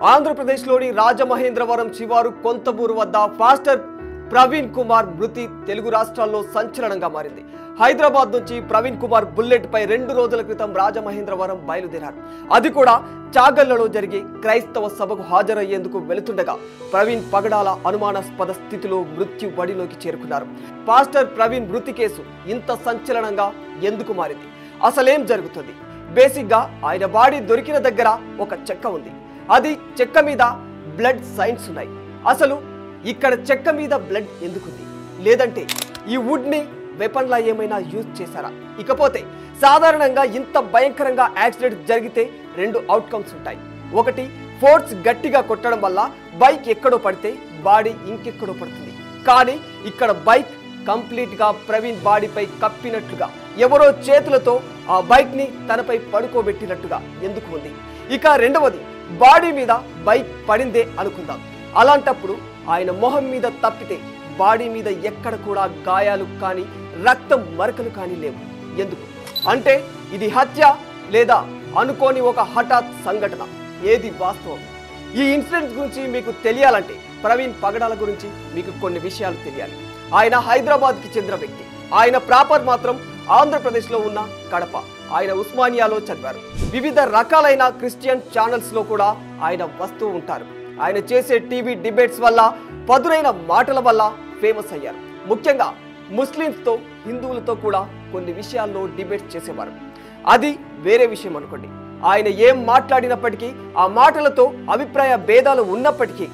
ఆంధ్రప్రదేశ్లోని రాజమహేంద్రవరం శివారు కొంతమూరు వద్ద పాస్టర్ ప్రవీణ్ కుమార్ మృతి తెలుగు రాష్ట్రాల్లో సంచలనంగా మారింది. హైదరాబాద్ నుంచి ప్రవీణ్ కుమార్ బుల్లెట్ పై 2 రోజుల క్రితం రాజమహేంద్రవరం బయలుదేరారు. అది కూడా చాగళ్లలో జరిగే క్రైస్తవ సభకు హాజరయ్యేందుకు వెళుతుండగా ప్రవీణ్ పగడాల అనుమానాస్పద స్థితిలో మృత్యు వడిలోకి చేరుకున్నారు. పాస్టర్ ప్రవీణ్ మృతి కేసు ఇంత సంచలనంగా ఎందుకు మారింది? అసలేం జరుగుతుంది? బేసిక్ గా ఆయన బాడీ దొరికిన దగ్గర ఒక చెక్క ఉంది. అది చెక్క మీద బ్లడ్ సైన్స్ ఉన్నాయి. అసలు ఇక్కడ చెక్క మీద బ్లడ్ ఎందుకుంది? లేదంటే ఈ వుడ్ ని వెపన్ లా ఏమైనా యూజ్ చేశారా? ఇకపోతే సాధారణంగా ఇంత భయంకరంగా యాక్సిడెంట్ జరిగితే 2 అవుట్కమ్స్ ఉంటాయి. ఒకటి, ఫోర్స్ గట్టిగా కొట్టడం వల్ల బైక్ ఎక్కడో పడితే బాడీ ఇంకెక్కడో పడుతుంది. కానీ ఇక్కడ బైక్ కంప్లీట్ గా ప్రవీణ్ బాడీపై కప్పినట్లుగా, ఎవరో చేతులతో ఆ బైక్ ని తనపై పడుకోబెట్టినట్టుగా ఎందుకు ఉంది? ఇక రెండవది, బాడీ మీద బైక్ పడిందే అనుకుందాం. అలాంటప్పుడు ఆయన మొహం మీద తప్పితే బాడీ మీద ఎక్కడ కూడా గాయాలు కానీ రక్తం మరకలు కానీ లేవు. ఎందుకు? అంటే ఇది హత్య లేదా అనుకోని ఒక హఠాత్ సంఘటన? ఏది వాస్తవం? ఈ ఇన్సిడెంట్ గురించి మీకు తెలియాలంటే ప్రవీణ్ పగడాల గురించి మీకు కొన్ని విషయాలు తెలియాలి. ఆయన హైదరాబాద్కి చెందిన వ్యక్తి. ఆయన ప్రాపర్ మాత్రం ఆంధ్రప్రదేశ్లో ఉన్న కడప. ఆయన ఉస్మానియాలో చదివారు. వివిధ రకాలైన క్రిస్టియన్ ఛానల్స్ లో కూడా ఆయన వస్తూ ఉంటారు. ఆయన చేసే టీవీ డిబేట్స్ వల్ల, పదునైన మాటల వల్ల ఫేమస్ అయ్యారు. ముఖ్యంగా ముస్లింస్తో, హిందువులతో కూడా కొన్ని విషయాల్లో డిబేట్స్ చేసేవారు. అది వేరే విషయం అనుకోండి. ఆయన ఏం మాట్లాడినప్పటికీ, ఆ మాటలతో అభిప్రాయ భేదాలు ఉన్నప్పటికీ,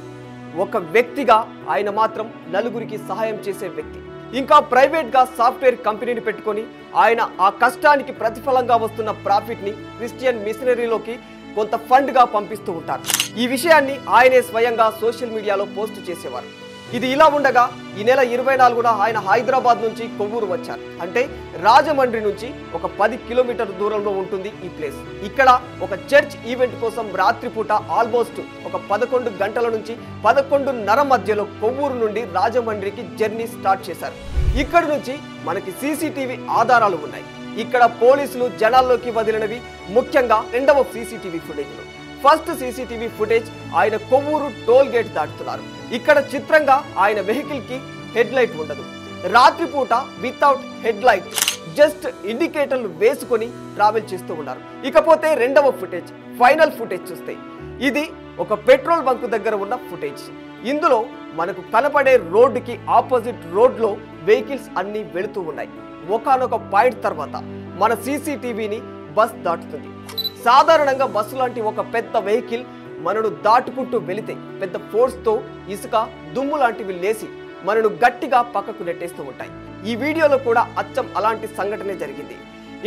ఒక వ్యక్తిగా ఆయన మాత్రం నలుగురికి సహాయం చేసే వ్యక్తి. ఇంకా ప్రైవేట్ గా సాఫ్ట్వేర్ కంపెనీని పెట్టుకొని ఆయన ఆ కష్టానికి ప్రతిఫలంగా వస్తున్న ప్రాఫిట్ ని క్రిస్టియన్ మిషనరీలోకి కొంత ఫండ్ గా పంపిస్తూ ఉంటారు. ఈ విషయాన్ని ఆయనే స్వయంగా సోషల్ మీడియాలో పోస్ట్ చేసేవారు. ఇది ఇలా ఉండగా ఈ నెల 24న ఆయన హైదరాబాద్ నుంచి కొవ్వూరు వచ్చారు. అంటే రాజమండ్రి నుంచి ఒక 10 కిలోమీటర్ దూరంలో ఉంటుంది ఈ ప్లేస్. ఇక్కడ ఒక చర్చ్ ఈవెంట్ కోసం రాత్రిపూట ఆల్మోస్ట్ ఒక 11 గంటల నుంచి 11:30 మధ్యలో కొవ్వూరు నుండి రాజమండ్రికి జర్నీ స్టార్ట్ చేశారు. ఇక్కడి నుంచి మనకి సీసీటీవీ ఆధారాలు ఉన్నాయి. ఇక్కడ పోలీసులు జనాల్లోకి వదిలినవి ముఖ్యంగా 2వ సీసీటీవీ ఫుటేజ్లో. ఫస్ట్ సీసీటీవీ ఫుటేజ్ ఆయన కొవ్వూరు టోల్ గేట్ దాటుతున్నారు. ఇక్కడ చిత్రంగా ఆయన వెహికల్ కి హెడ్ లైట్ ఉండదు. రాత్రిపూట వితౌట్ హెడ్ లైట్ జస్ట్ ఇండికేటర్లు వేసుకొని ట్రావెల్ చేస్తూ ఉన్నారు. ఇకపోతే 2వ ఫుటేజ్, ఫైనల్ ఫుటేజ్ చూస్తే ఇది ఒక పెట్రోల్ బంక్ దగ్గర ఉన్న ఫుటేజ్. ఇందులో మనకు కనపడే రోడ్డుకి ఆపోజిట్ రోడ్లో వెహికల్స్ అన్ని వెళుతూ ఉన్నాయి. ఒకానొక పాయింట్ తర్వాత మన సీసీటీవీని బస్ దాటుతుంది. సాధారణంగా బస్సు లాంటి ఒక పెద్ద వెహికల్ మనను దాటుకుంటూ వెళితే పెద్ద ఫోర్స్తో ఇసుక, దుమ్ము లాంటివి లేసి మనను గట్టిగా పక్కకు నెట్టేస్తూ ఉంటాయి. ఈ వీడియోలో కూడా అచ్చం అలాంటి సంఘటనే జరిగింది.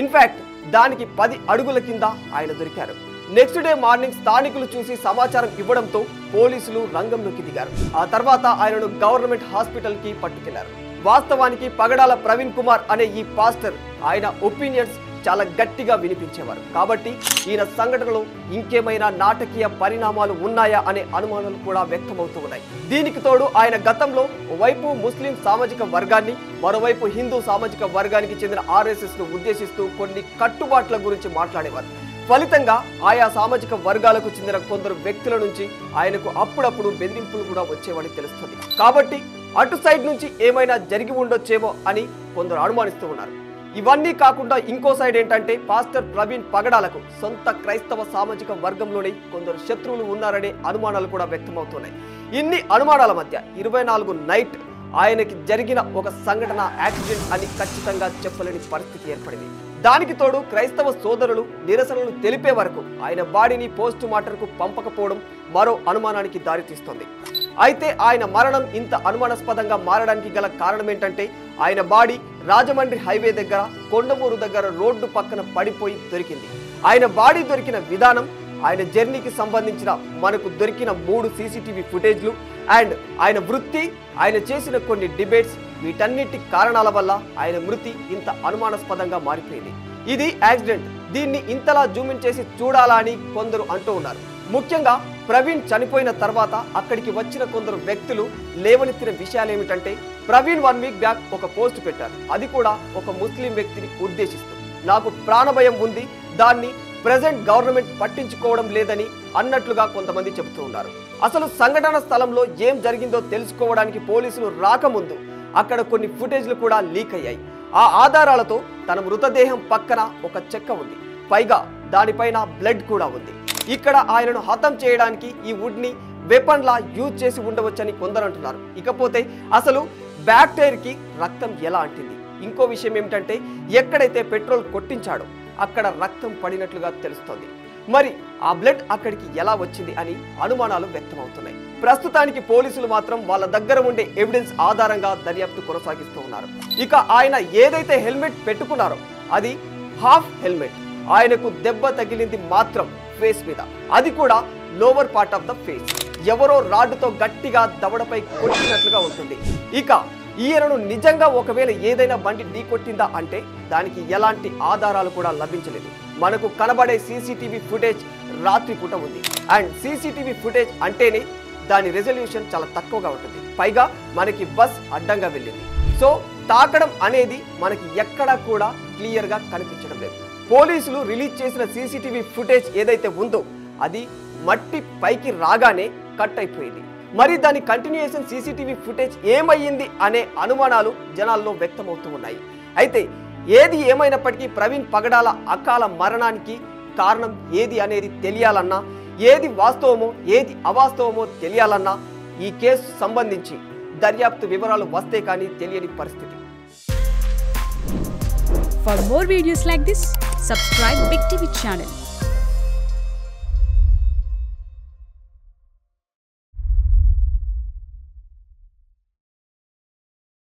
ఇన్ఫాక్ట్ దానికి 10 అడుగుల కింద ఆయన దొరికారు. నెక్స్ట్ డే మార్నింగ్ స్థానికులు చూసి సమాచారం ఇవ్వడంతో పోలీసులు రంగంలోకి దిగారు. ఆ తర్వాత ఆయనను గవర్నమెంట్ హాస్పిటల్ కి పట్టుకెళ్లారు. వాస్తవానికి పగడాల ప్రవీణ్ కుమార్ అనే ఈ పాస్టర్ ఆయన ఒపీనియన్స్ చాలా గట్టిగా వినిపించేవారు. కాబట్టి ఈయన సంఘటనలో ఇంకేమైనా నాటకీయ పరిణామాలు ఉన్నాయా అనే అనుమానాలు కూడా వ్యక్తమవుతూ ఉన్నాయి. దీనికి తోడు ఆయన గతంలో ఓవైపు ముస్లిం సామాజిక వర్గాన్ని, మరోవైపు హిందూ సామాజిక వర్గానికి చెందిన ఆర్ఎస్ఎస్ ను ఉద్దేశిస్తూ కొన్ని కట్టుబాట్ల గురించి మాట్లాడేవారు. ఫలితంగా ఆయా సామాజిక వర్గాలకు చెందిన కొందరు వ్యక్తుల నుంచి ఆయనకు అప్పుడప్పుడు బెదిరింపులు కూడా వచ్చేవని తెలుస్తుంది. కాబట్టి అటు సైడ్ నుంచి ఏమైనా జరిగి ఉండొచ్చేమో అని కొందరు అనుమానిస్తూ ఉన్నారు. ఇవన్నీ కాకుండా ఇంకో సైడ్ ఏంటంటే పాస్టర్ ప్రవీణ్ పగడాలకు సొంత క్రైస్తవ సామాజిక వర్గంలోనే కొందరు శత్రువులు ఉన్నారనే అనుమానాలు కూడా వ్యక్తమవుతున్నాయి. ఇన్ని అనుమానాల మధ్య 24 నైట్ ఆయనకి జరిగిన ఒక సంఘటన యాక్సిడెంట్ అని ఖచ్చితంగా చెప్పలేని పరిస్థితి ఏర్పడింది. దానికి తోడు క్రైస్తవ సోదరులు నిరసనలు తెలిపే వరకు ఆయన బాడీని పోస్ట్ మార్టంకు పంపకపోవడం మరో అనుమానానికి దారితీస్తోంది. అయితే ఆయన మరణం ఇంత అనుమానాస్పదంగా మారడానికి గల కారణం ఏంటంటే ఆయన బాడీ రాజమండ్రి హైవే దగ్గర కొండమూరు దగ్గర రోడ్డు పక్కన పడిపోయి దొరికింది. ఆయన బాడీ దొరికిన విధానం, ఆయన జర్నీకి సంబంధించిన మనకు దొరికిన 3 సీసీటీవీ ఫుటేజ్లు అండ్ ఆయన వృత్తి, ఆయన చేసిన కొన్ని డిబేట్స్, వీటన్నిటి కారణాల వల్ల ఆయన మృతి ఇంత అనుమానాస్పదంగా మారిపోయింది. ఇది యాక్సిడెంట్, దీన్ని ఇంతలా జూమిన్ చేసి చూడాలా అని కొందరు అంటూ ఉన్నారు. ముఖ్యంగా ప్రవీణ్ చనిపోయిన తర్వాత అక్కడికి వచ్చిన కొందరు వ్యక్తులు లేవనెత్తిన విషయాలు ఏమిటంటే, ప్రవీణ్ 1 వీక్ బ్యాక్ ఒక పోస్ట్ పెట్టారు. అది కూడా ఒక ముస్లిం వ్యక్తిని ఉద్దేశిస్తూ, నాకు ప్రాణభయం ఉంది, దాన్ని ప్రెజెంట్ గవర్నమెంట్ పట్టించుకోవడం లేదని అన్నట్లుగా కొంతమంది చెబుతూ ఉన్నారు. అసలు సంఘటన స్థలంలో ఏం జరిగిందో తెలుసుకోవడానికి పోలీసులు రాకముందు అక్కడ కొన్ని ఫుటేజ్లు కూడా లీక్ అయ్యాయి. ఆ ఆధారాలతో తన మృతదేహం పక్కన ఒక చెక్క ఉంది, పైగా దానిపైన బ్లడ్ కూడా ఉంది. ఇక్కడ ఆయనను హతం చేయడానికి ఈ వుడ్ ని వెపన్ లా యూజ్ చేసి ఉండవచ్చని కొందరు అంటున్నారు. ఇకపోతే అసలు బ్యాక్ టైర్ కి రక్తం ఎలా అంటింది? ఇంకో విషయం ఏమిటంటే ఎక్కడైతే పెట్రోల్ కొట్టించాడో అక్కడ రక్తం పడినట్లుగా తెలుస్తోంది. మరి ఆ బ్లడ్ అక్కడికి ఎలా వచ్చింది అని అనుమానాలు వ్యక్తమవుతున్నాయి. ప్రస్తుతానికి పోలీసులు మాత్రం వాళ్ళ దగ్గర ఉండే ఎవిడెన్స్ ఆధారంగా దర్యాప్తు కొనసాగిస్తూ ఉన్నారు. ఇక ఆయన ఏదైతే హెల్మెట్ పెట్టుకున్నారో అది హాఫ్ హెల్మెట్. ఆయనకు దెబ్బ తగిలింది మాత్రం ఫేస్ మీద, అది కూడా lower part of the face. ఎవరో రాడ్డుతో గట్టిగా దవడపై కొట్టినట్లుగా ఉంటుంది. ఇక ఈయనను నిజంగా ఒకవేళ ఏదైనా బండి ఢీ కొట్టిందా అంటే దానికి ఎలాంటి ఆధారాలు కూడా లభించలేదు. మనకు కనబడే సీసీటీవీ ఫుటేజ్ రాత్రి పూట ఉంది. అండ్ సీసీటీవీ ఫుటేజ్ అంటేనే దాని రెజల్యూషన్ చాలా తక్కువగా ఉంటుంది. పైగా మనకి బస్ అడ్డంగా వెళ్ళింది. సో తాకడం అనేది మనకి ఎక్కడా కూడా క్లియర్గా కనిపించడం లేదు. పోలీసులు రిలీజ్ చేసిన సీసీటీవీ ఫుటేజ్ ఏదైతే ఉందో అది మట్టి పైకి రాగానే కట్ అయిపోయింది. మరి దాని కంటిన్యూయేషన్ సీసీటీవీ ఫుటేజ్ ఏమయ్యింది అనే అనుమానాలు జనాల్లో వ్యక్తమవుతూ ఉన్నాయి. అయితే ఏది ఏమైనప్పటికీ ప్రవీణ్ పగడాల అకాల మరణానికి కారణం ఏది అనేది తెలియాలన్నా, ఏది వాస్తవమో ఏది అవాస్తవమో తెలియాలన్నా ఈ కేసు సంబంధించి దర్యాప్తు వివరాలు వస్తే కానీ తెలియని పరిస్థితి. For more videos like this, subscribe Big TV channel.